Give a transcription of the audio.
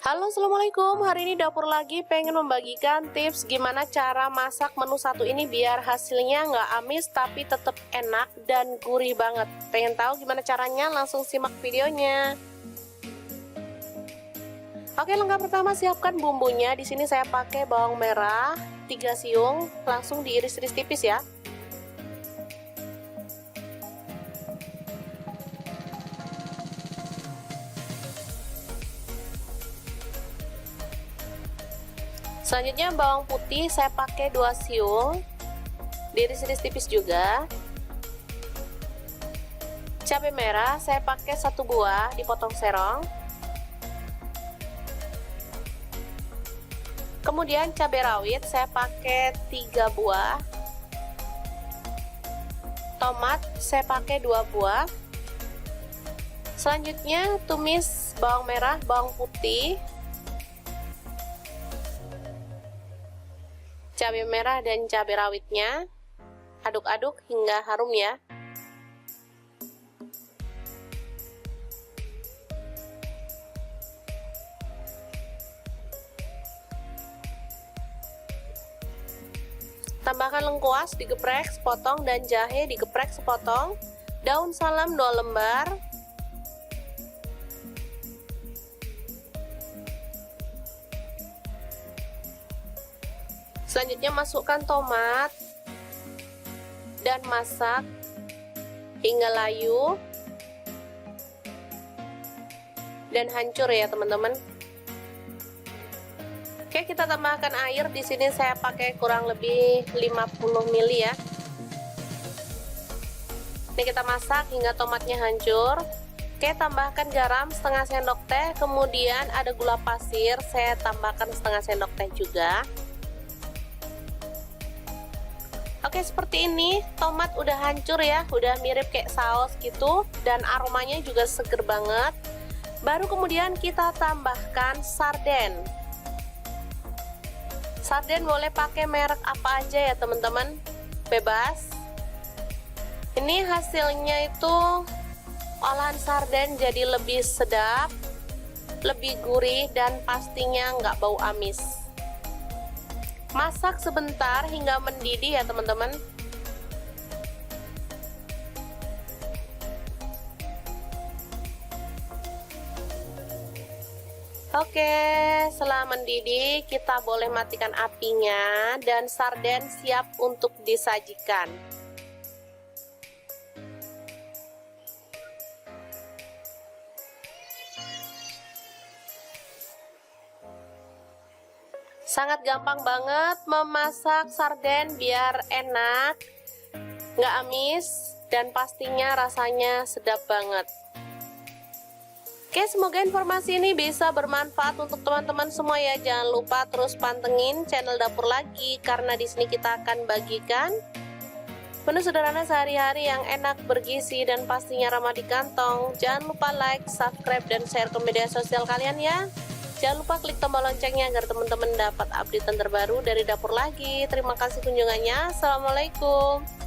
Halo, assalamualaikum. Hari ini dapur lagi pengen membagikan tips gimana cara masak menu satu ini biar hasilnya nggak amis tapi tetap enak dan gurih banget. Pengen tahu gimana caranya? Langsung simak videonya. Oke, langkah pertama siapkan bumbunya. Di sini saya pakai bawang merah 3 siung, langsung diiris-iris tipis ya. Selanjutnya bawang putih saya pakai 2 siung, diiris-iris tipis juga. Cabai merah saya pakai 1 buah, dipotong serong. Kemudian cabai rawit saya pakai 3 buah. Tomat saya pakai 2 buah. Selanjutnya tumis bawang merah, bawang putih, cabai merah dan cabai rawitnya, aduk-aduk hingga harum ya. Tambahkan lengkuas digeprek sepotong dan jahe digeprek sepotong, daun salam 2 lembar. Selanjutnya masukkan tomat dan masak hingga layu dan hancur ya teman-teman. Oke, kita tambahkan air. Di sini saya pakai kurang lebih 50 ml ya. Ini kita masak hingga tomatnya hancur. Oke, tambahkan garam setengah sendok teh, kemudian ada gula pasir, saya tambahkan setengah sendok teh juga. Oke, seperti ini, tomat udah hancur ya, udah mirip kayak saus gitu, dan aromanya juga seger banget. Baru kemudian kita tambahkan sarden. Sarden boleh pakai merek apa aja ya teman-teman, bebas. Ini hasilnya itu olahan sarden jadi lebih sedap, lebih gurih, dan pastinya nggak bau amis. Masak sebentar hingga mendidih ya teman-teman. Oke, setelah mendidih kita boleh matikan apinya dan sarden siap untuk disajikan. Sangat gampang banget memasak sarden biar enak, nggak amis, dan pastinya rasanya sedap banget. Oke, semoga informasi ini bisa bermanfaat untuk teman-teman semua ya. Jangan lupa terus pantengin channel Dapur Lagi, karena di sini kita akan bagikan menu sederhana sehari-hari yang enak, bergizi, dan pastinya ramah di kantong. Jangan lupa like, subscribe, dan share ke media sosial kalian ya. Jangan lupa klik tombol loncengnya agar teman-teman dapat update terbaru dari Dapur Lagi. Terima kasih kunjungannya. Assalamualaikum.